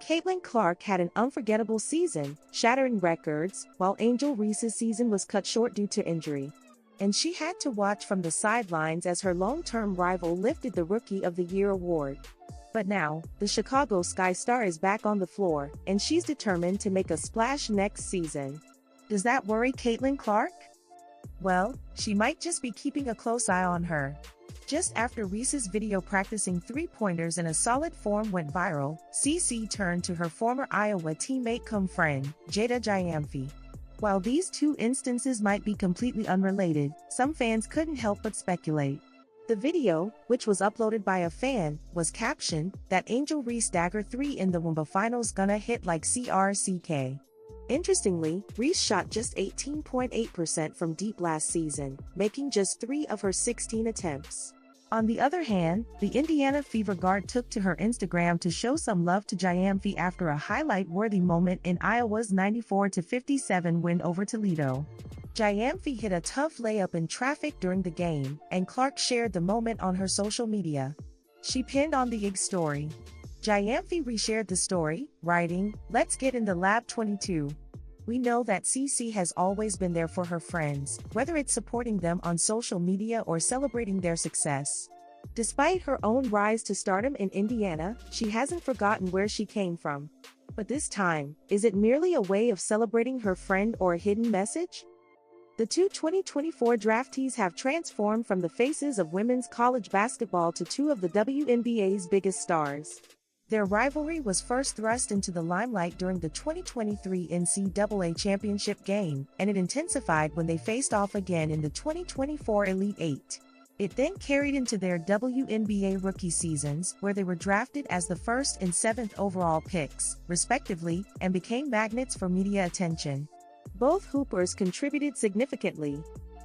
Caitlin Clark had an unforgettable season, shattering records, while Angel Reese's season was cut short due to injury. And she had to watch from the sidelines as her long-term rival lifted the Rookie of the Year award. But now, the Chicago Sky Star is back on the floor, and she's determined to make a splash next season. Does that worry Caitlin Clark? Well, she might just be keeping a close eye on her. Just after Reese's video practicing three-pointers in a solid form went viral, CC turned to her former Iowa teammate cum friend, Jada Gyamfi. While these two instances might be completely unrelated, some fans couldn't help but speculate. The video, which was uploaded by a fan, was captioned, "That Angel Reese dagger 3 in the WNBA finals gonna hit like CRCK." Interestingly, Reese shot just 18.8% from deep last season, making just 3 of her 16 attempts. On the other hand, the Indiana Fever guard took to her Instagram to show some love to Gyamfi after a highlight-worthy moment in Iowa's 94-57 win over Toledo. Gyamfi hit a tough layup in traffic during the game, and Clark shared the moment on her social media. She pinned on the IG story. Gyamfi reshared the story, writing, "Let's get in the lab 22. We know that CC has always been there for her friends, whether it's supporting them on social media or celebrating their success." Despite her own rise to stardom in Indiana, she hasn't forgotten where she came from. But this time, is it merely a way of celebrating her friend or a hidden message? The two 2024 draftees have transformed from the faces of women's college basketball to two of the WNBA's biggest stars. Their rivalry was first thrust into the limelight during the 2023 NCAA championship game, and it intensified when they faced off again in the 2024 Elite Eight. It then carried into their WNBA rookie seasons, where they were drafted as the 1st and 7th overall picks, respectively, and became magnets for media attention. Both hoopers contributed significantly.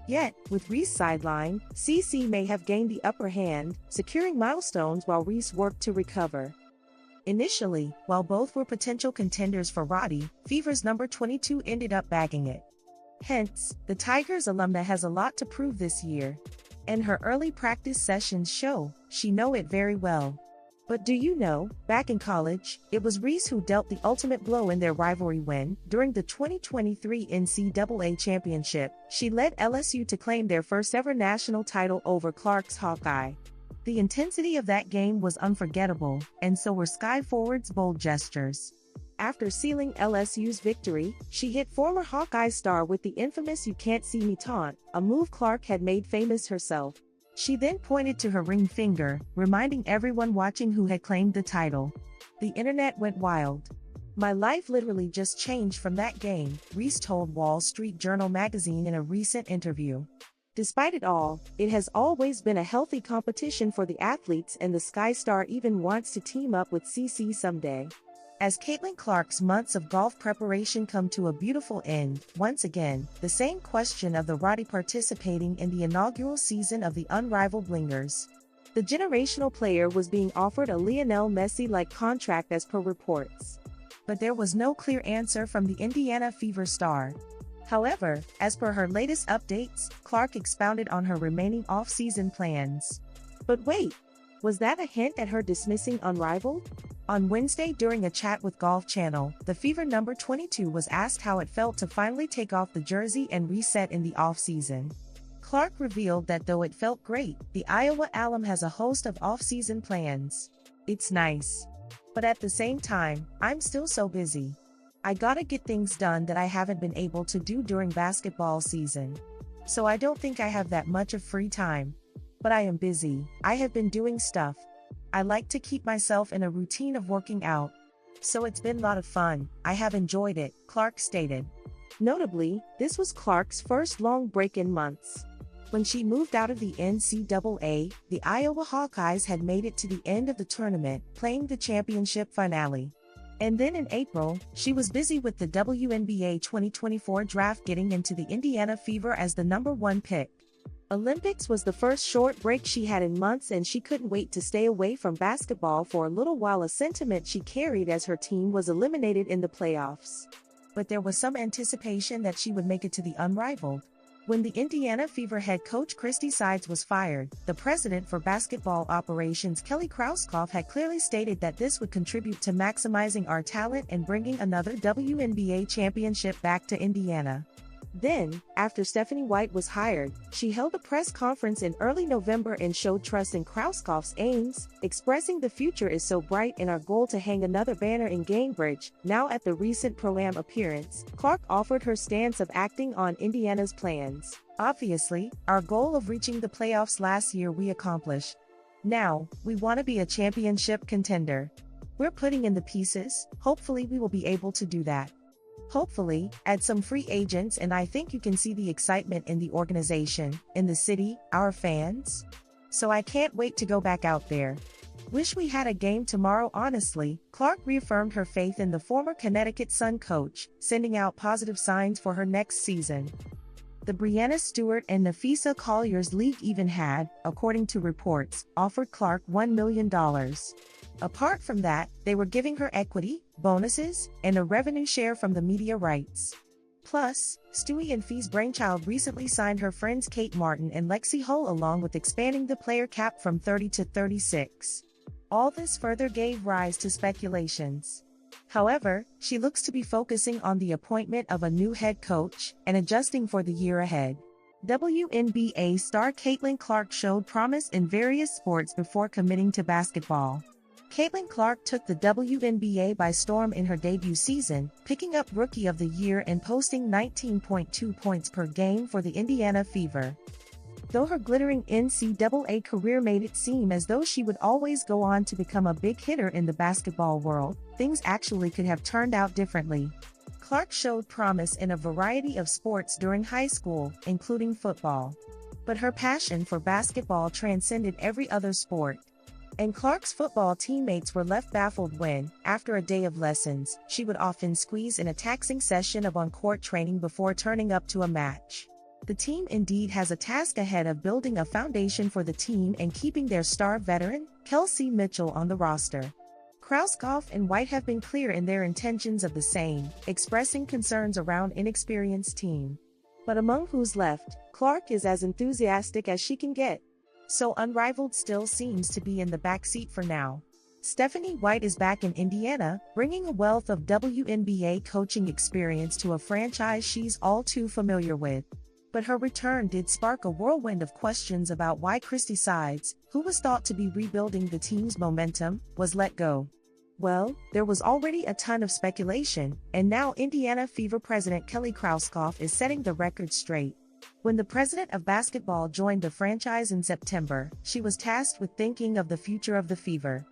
Yet, with Reese sidelined, CC may have gained the upper hand, securing milestones while Reese worked to recover. Initially, while both were potential contenders for Roddy, Fever's number 22 ended up bagging it. Hence, the Tigers alumna has a lot to prove this year. And her early practice sessions show she knows it very well. But do you know, back in college, it was Reese who dealt the ultimate blow in their rivalry when, during the 2023 NCAA championship, she led LSU to claim their first ever national title over Clark's Hawkeye. The intensity of that game was unforgettable, and so were Sky Forward's bold gestures. After sealing LSU's victory, she hit former Hawkeye star with the infamous "You Can't See Me" taunt, a move Clark had made famous herself. She then pointed to her ring finger, reminding everyone watching who had claimed the title. The internet went wild. "My life literally just changed from that game," Reese told Wall Street Journal magazine in a recent interview. Despite it all, it has always been a healthy competition for the athletes, and the Sky Star even wants to team up with CC someday. As Caitlin Clark's months of golf preparation come to a beautiful end, once again, the same question of the Roddy participating in the inaugural season of the Unrivaled Blingers. The generational player was being offered a Lionel Messi-like contract as per reports. But there was no clear answer from the Indiana Fever star. However, as per her latest updates, Clark expounded on her remaining off-season plans. But wait, was that a hint at her dismissing Unrivaled? On Wednesday during a chat with Golf Channel, the Fever number 22 was asked how it felt to finally take off the jersey and reset in the off-season. Clark revealed that though it felt great, the Iowa alum has a host of off-season plans. "It's nice. But at the same time, I'm still so busy. I gotta get things done that I haven't been able to do during basketball season. So I don't think I have that much of free time. But I am busy. I have been doing stuff. I like to keep myself in a routine of working out. So it's been a lot of fun. I have enjoyed it," Clark stated. Notably, this was Clark's first long break in months. When she moved out of the NCAA, the Iowa Hawkeyes had made it to the end of the tournament, playing the championship finale. And then in April, she was busy with the WNBA 2024 draft, getting into the Indiana Fever as the number 1 pick. Olympics was the first short break she had in months, and she couldn't wait to stay away from basketball for a little while, a sentiment she carried as her team was eliminated in the playoffs. But there was some anticipation that she would make it to the Unrivaled. When the Indiana Fever head coach Christy Sides was fired, the president for basketball operations Kelly Krauskopf had clearly stated that this would contribute to maximizing our talent and bringing another WNBA championship back to Indiana. Then, after Stephanie White was hired, she held a press conference in early November and showed trust in Krauskopf's aims, expressing the future is so bright and our goal to hang another banner in Gainbridge. Now at the recent Pro-Am appearance, Clark offered her stance of acting on Indiana's plans. Obviously, our goal of reaching the playoffs last year we accomplished. Now, we want to be a championship contender. We're putting in the pieces, hopefully we will be able to do that. Hopefully, add some free agents and I think you can see the excitement in the organization, in the city, our fans. So I can't wait to go back out there. Wish we had a game tomorrow honestly. Clark reaffirmed her faith in the former Connecticut Sun coach, sending out positive signs for her next season. The Breanna Stewart and Nafisa Collier's league even had, according to reports, offered Clark $1 million. Apart from that, they were giving her equity, bonuses, and a revenue share from the media rights. Plus, Stewie and Fee's brainchild recently signed her friends Kate Martin and Lexi Hull along with expanding the player cap from 30 to 36. All this further gave rise to speculations. However, she looks to be focusing on the appointment of a new head coach and adjusting for the year ahead. WNBA star Caitlin Clark showed promise in various sports before committing to basketball. Caitlin Clark took the WNBA by storm in her debut season, picking up Rookie of the Year and posting 19.2 points per game for the Indiana Fever. Though her glittering NCAA career made it seem as though she would always go on to become a big hitter in the basketball world, things actually could have turned out differently. Clark showed promise in a variety of sports during high school, including football. But her passion for basketball transcended every other sport. And Clark's football teammates were left baffled when, after a day of lessons, she would often squeeze in a taxing session of on-court training before turning up to a match. The team indeed has a task ahead of building a foundation for the team and keeping their star veteran, Kelsey Mitchell, on the roster. Krauskopf and White have been clear in their intentions of the same, expressing concerns around inexperienced team. But among who's left, Clark is as enthusiastic as she can get. So Unrivaled still seems to be in the backseat for now. Stephanie White is back in Indiana, bringing a wealth of WNBA coaching experience to a franchise she's all too familiar with. But her return did spark a whirlwind of questions about why Christy Sides, who was thought to be rebuilding the team's momentum, was let go. Well, there was already a ton of speculation, and now Indiana Fever president Kelly Krauskopf is setting the record straight. When the president of basketball joined the franchise in September, she was tasked with thinking of the future of the Fever.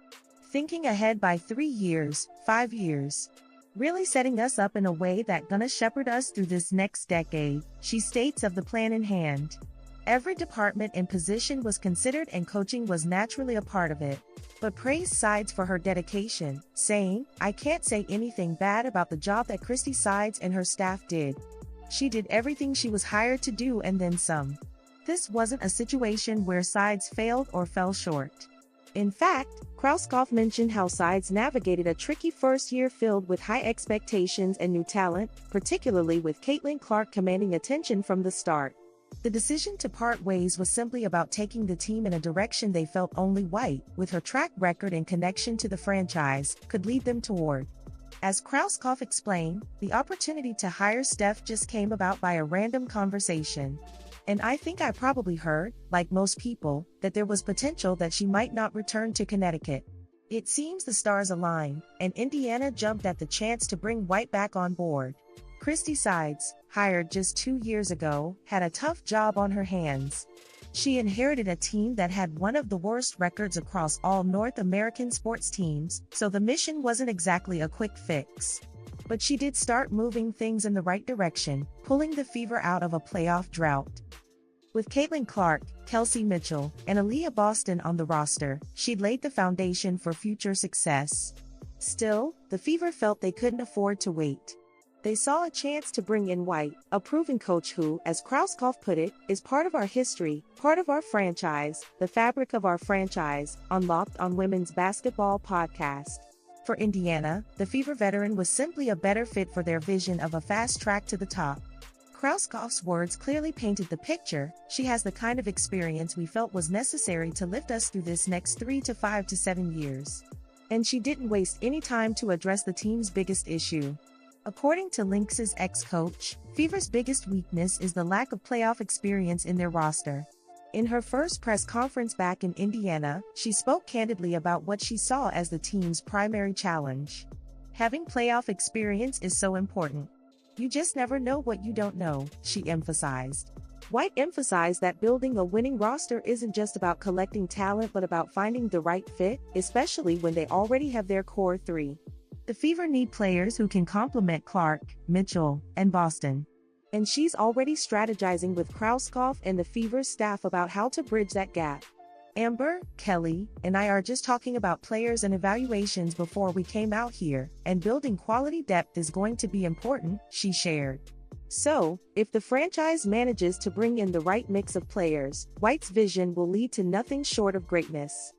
Thinking ahead by 3 years, 5 years. Really setting us up in a way that gonna shepherd us through this next decade, she states of the plan in hand. Every department and position was considered and coaching was naturally a part of it. But praised Sides for her dedication, saying, "I can't say anything bad about the job that Christy Sides and her staff did. She did everything she was hired to do and then some." This wasn't a situation where Sides failed or fell short. In fact, Krauskopf mentioned how Sides navigated a tricky first year filled with high expectations and new talent, particularly with Caitlin Clark commanding attention from the start. The decision to part ways was simply about taking the team in a direction they felt only White, with her track record and connection to the franchise, could lead them toward. As Krauskopf explained, the opportunity to hire Steph just came about by a random conversation. And I think I probably heard, like most people, that there was potential that she might not return to Connecticut. It seems the stars aligned, and Indiana jumped at the chance to bring White back on board. Christy Sides, hired just 2 years ago, had a tough job on her hands. She inherited a team that had one of the worst records across all North American sports teams, so the mission wasn't exactly a quick fix. But she did start moving things in the right direction, pulling the Fever out of a playoff drought. With Caitlin Clark, Kelsey Mitchell, and Aaliyah Boston on the roster, she'd laid the foundation for future success. Still, the Fever felt they couldn't afford to wait. They saw a chance to bring in White, a proven coach who, as Krauskopf put it, is part of our history, part of our franchise, the fabric of our franchise, Unlocked on Women's Basketball podcast. For Indiana, the Fever veteran was simply a better fit for their vision of a fast track to the top. Krauskopf's words clearly painted the picture. She has the kind of experience we felt was necessary to lift us through this next 3 to 5 to 7 years. And she didn't waste any time to address the team's biggest issue. According to Lynx's ex-coach, Fever's biggest weakness is the lack of playoff experience in their roster. In her first press conference back in Indiana, she spoke candidly about what she saw as the team's primary challenge. Having playoff experience is so important. You just never know what you don't know, she emphasized. White emphasized that building a winning roster isn't just about collecting talent but about finding the right fit, especially when they already have their core three. The Fever need players who can complement Clark, Mitchell, and Boston. And she's already strategizing with Krauskopf and the Fever's staff about how to bridge that gap. Amber, Kelly, and I are just talking about players and evaluations before we came out here, and building quality depth is going to be important, she shared. So, if the franchise manages to bring in the right mix of players, White's vision will lead to nothing short of greatness.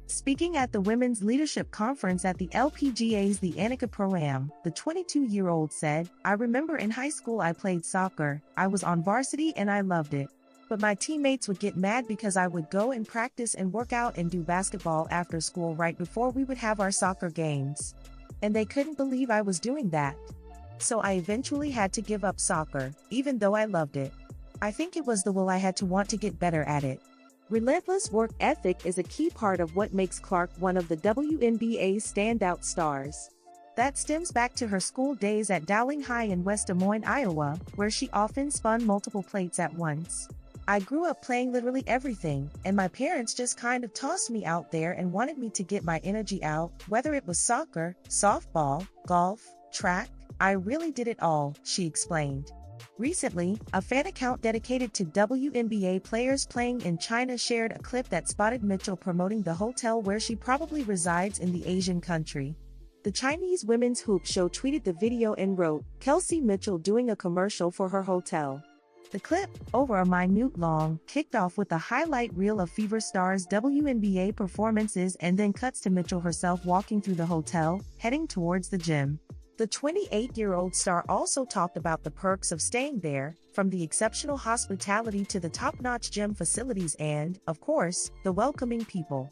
Speaking at the Women's Leadership Conference at the LPGA's The Annika Pro-Am, the 22-year-old said, "I remember in high school I played soccer, I was on varsity and I loved it. But my teammates would get mad because I would go and practice and work out and do basketball after school right before we would have our soccer games. And they couldn't believe I was doing that. So I eventually had to give up soccer, even though I loved it. I think it was the will I had to want to get better at it." Relentless work ethic is a key part of what makes Clark one of the WNBA's standout stars. That stems back to her school days at Dowling High in West Des Moines, Iowa, where she often spun multiple plates at once. "I grew up playing literally everything, and my parents just kind of tossed me out there and wanted me to get my energy out, whether it was soccer, softball, golf, track. I really did it all," she explained. Recently, a fan account dedicated to WNBA players playing in China shared a clip that spotted Mitchell promoting the hotel where she probably resides in the Asian country. The Chinese women's hoop show tweeted the video and wrote, "Kelsey Mitchell doing a commercial for her hotel." The clip, over a minute long, kicked off with a highlight reel of Fever stars' WNBA performances and then cuts to Mitchell herself walking through the hotel, heading towards the gym. The 28-year-old star also talked about the perks of staying there, from the exceptional hospitality to the top-notch gym facilities and, of course, the welcoming people.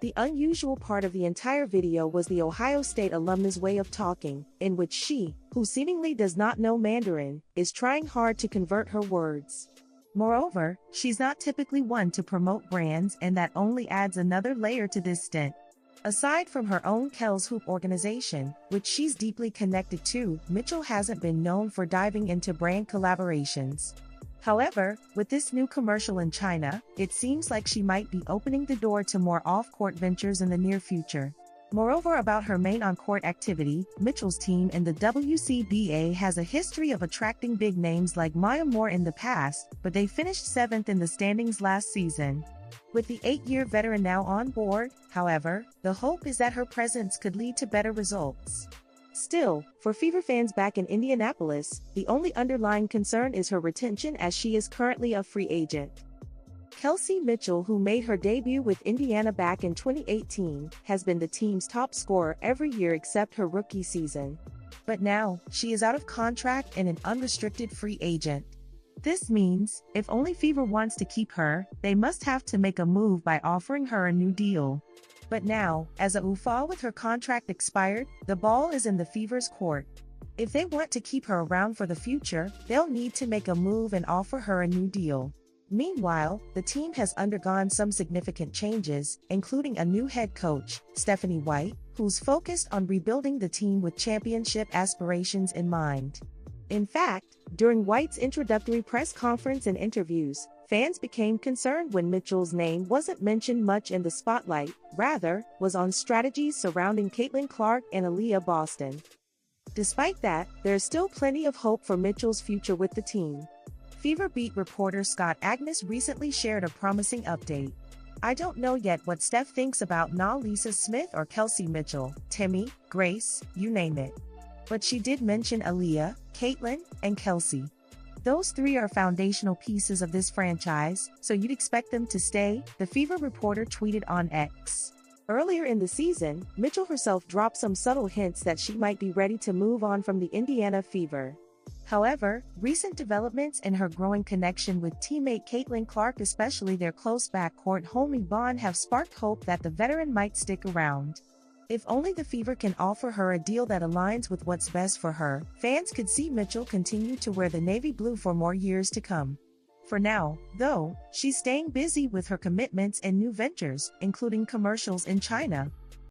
The unusual part of the entire video was the Ohio State alumna's way of talking, in which she, who seemingly does not know Mandarin, is trying hard to convert her words. Moreover, she's not typically one to promote brands, and that only adds another layer to this stint. Aside from her own Kel's Hoop organization, which she's deeply connected to, Mitchell hasn't been known for diving into brand collaborations. However, with this new commercial in China, it seems like she might be opening the door to more off-court ventures in the near future. Moreover, about her main on-court activity, Mitchell's team in the WCBA has a history of attracting big names like Maya Moore in the past, but they finished 7th in the standings last season. With the 8-year veteran now on board, however, the hope is that her presence could lead to better results. Still, for Fever fans back in Indianapolis, the only underlying concern is her retention as she is currently a free agent. Kelsey Mitchell, who made her debut with Indiana back in 2018, has been the team's top scorer every year except her rookie season. But now, she is out of contract and an unrestricted free agent. This means, if only Fever wants to keep her, they must have to make a move by offering her a new deal. But now, as a UFA with her contract expired, the ball is in the Fever's court. If they want to keep her around for the future, they'll need to make a move and offer her a new deal. Meanwhile, the team has undergone some significant changes, including a new head coach, Stephanie White, who's focused on rebuilding the team with championship aspirations in mind. In fact, during White's introductory press conference and interviews, fans became concerned when Mitchell's name wasn't mentioned much in the spotlight, rather, was on strategies surrounding Caitlin Clark and Aaliyah Boston. Despite that, there's still plenty of hope for Mitchell's future with the team. Fever beat reporter Scott Agnes recently shared a promising update. "I don't know yet what Steph thinks about Lisa Smith or Kelsey Mitchell, Timmy, Grace, you name it. But she did mention Aaliyah, Caitlin, and Kelsey. Those three are foundational pieces of this franchise, so you'd expect them to stay," the Fever reporter tweeted on X. Earlier in the season, Mitchell herself dropped some subtle hints that she might be ready to move on from the Indiana Fever. However, recent developments and her growing connection with teammate Caitlin Clark, especially their close backcourt homie bond, have sparked hope that the veteran might stick around. If only the Fever can offer her a deal that aligns with what's best for her, fans could see Mitchell continue to wear the navy blue for more years to come. For now, though, she's staying busy with her commitments and new ventures, including commercials in China.